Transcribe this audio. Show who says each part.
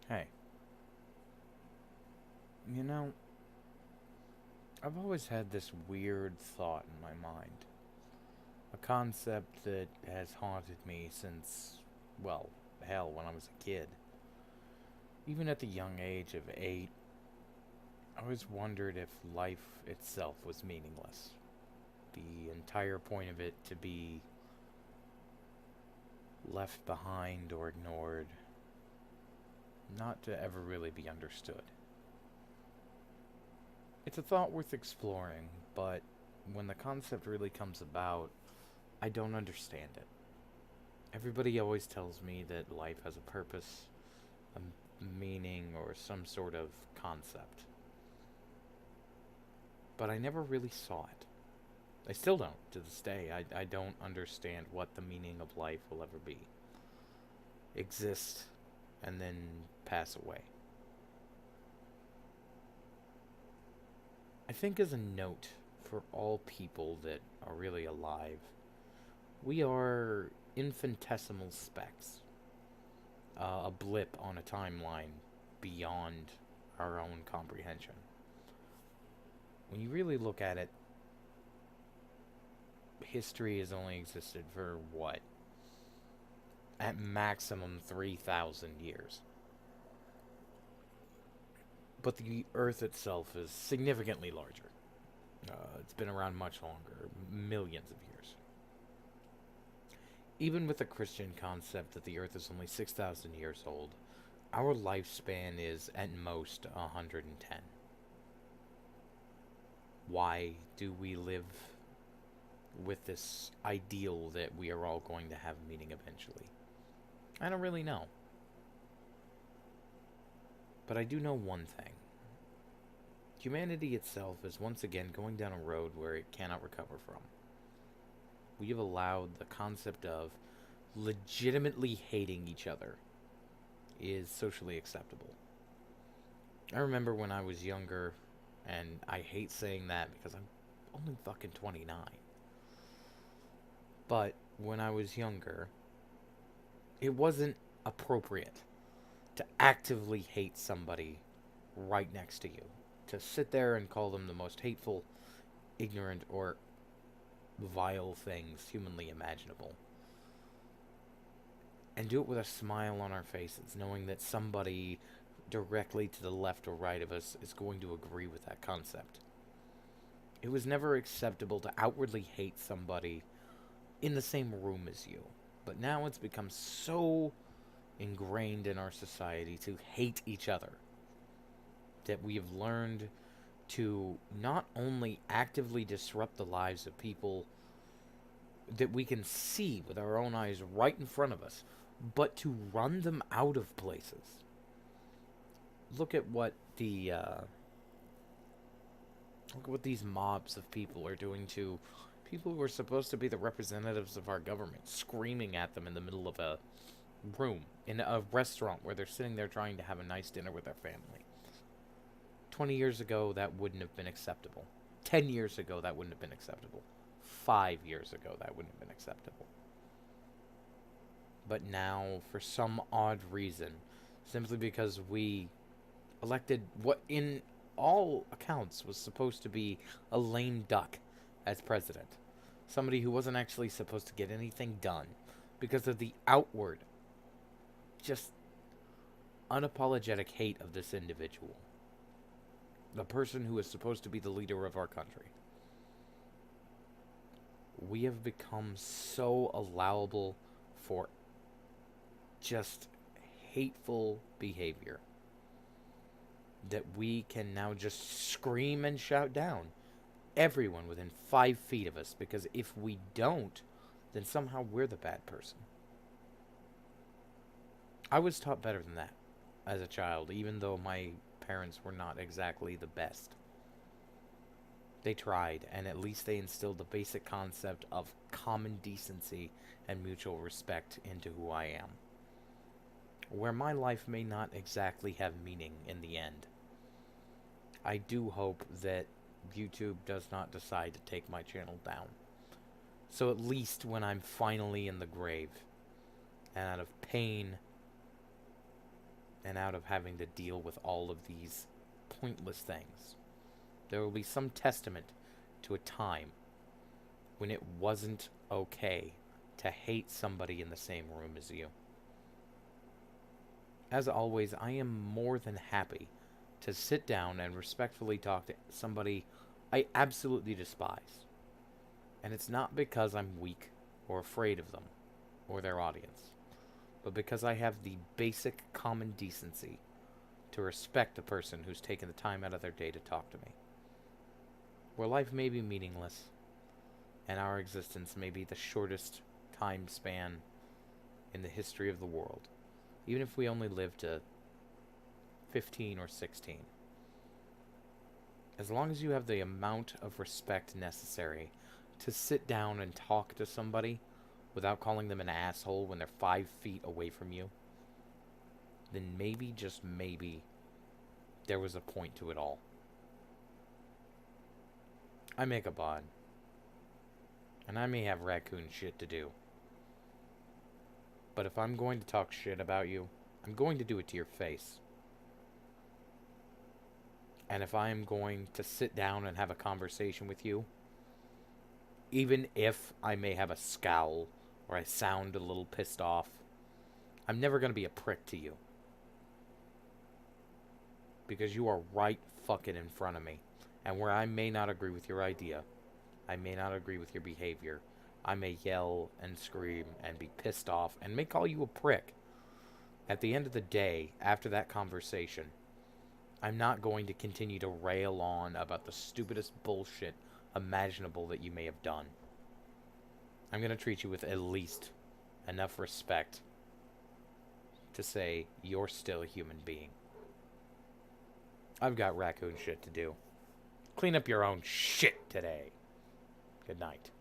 Speaker 1: Hey, you know, I've always had this weird thought in my mind. A concept that has haunted me since, well, hell, when I was a kid. Even at the young age of 8, I always wondered if life itself was meaningless. The entire point of it to be left behind or ignored, not to ever really be understood. It's a thought worth exploring, but when the concept really comes about, I don't understand it. Everybody always tells me that life has a purpose, a meaning, or some sort of concept. But I never really saw it. I still don't to this day. I don't understand what the meaning of life will ever be. Exist and then pass away. I think, as a note for all people that are really alive, we are infinitesimal specks, a blip on a timeline beyond our own comprehension. When you really look at it, history has only existed for what? At maximum 3,000 years. But the Earth itself is significantly larger. It's been around much longer, millions of years. Even with the Christian concept that the Earth is only 6,000 years old, our lifespan is at most 110. Why do we live with this ideal that we are all going to have meaning eventually? I don't really know. But I do know one thing. Humanity itself is once again going down a road where it cannot recover from. We have allowed the concept of legitimately hating each other is socially acceptable. I remember when I was younger, and I hate saying that because I'm only fucking 29. But when I was younger, it wasn't appropriate to actively hate somebody right next to you. To sit there and call them the most hateful, ignorant, or vile things humanly imaginable. And do it with a smile on our faces, knowing that somebody directly to the left or right of us is going to agree with that concept. It was never acceptable to outwardly hate somebody in the same room as you. But now it's become so ingrained in our society to hate each other that we have learned to not only actively disrupt the lives of people that we can see with our own eyes right in front of us, but to run them out of places. Look at what these mobs of people are doing to people who are supposed to be the representatives of our government, screaming at them in the middle of a room in a restaurant where they're sitting there trying to have a nice dinner with their family. 20 years ago, that wouldn't have been acceptable. 10 years ago, that wouldn't have been acceptable. 5 years ago, that wouldn't have been acceptable. But now, for some odd reason, simply because we elected what, in all accounts, was supposed to be a lame duck as president, somebody who wasn't actually supposed to get anything done because of the outward, just unapologetic hate of this individual. The person who is supposed to be the leader of our country. We have become so allowable for just hateful behavior that we can now just scream and shout down everyone within 5 feet of us, because if we don't, then somehow we're the bad person. I was taught better than that as a child, even though my parents were not exactly the best. They tried, and at least they instilled the basic concept of common decency and mutual respect into who I am. Where my life may not exactly have meaning in the end, I do hope that YouTube does not decide to take my channel down. So at least when I'm finally in the grave, and out of pain and out of having to deal with all of these pointless things. There will be some testament to a time when it wasn't okay to hate somebody in the same room as you. As always, I am more than happy to sit down and respectfully talk to somebody I absolutely despise. And it's not because I'm weak or afraid of them or their audience, but because I have the basic common decency to respect the person who's taken the time out of their day to talk to me. Where life may be meaningless, and our existence may be the shortest time span in the history of the world, even if we only live to 15 or 16. As long as you have the amount of respect necessary to sit down and talk to somebody without calling them an asshole when they're 5 feet away from you, then maybe, just maybe, there was a point to it all. I make a bod, and I may have raccoon shit to do. But if I'm going to talk shit about you, I'm going to do it to your face. And if I am going to sit down and have a conversation with you, even if I may have a scowl or I sound a little pissed off, I'm never going to be a prick to you. Because you are right fucking in front of me. And where I may not agree with your idea, I may not agree with your behavior, I may yell and scream and be pissed off and may call you a prick. At the end of the day, after that conversation, I'm not going to continue to rail on about the stupidest bullshit imaginable that you may have done. I'm going to treat you with at least enough respect to say you're still a human being. I've got raccoon shit to do. Clean up your own shit today. Good night.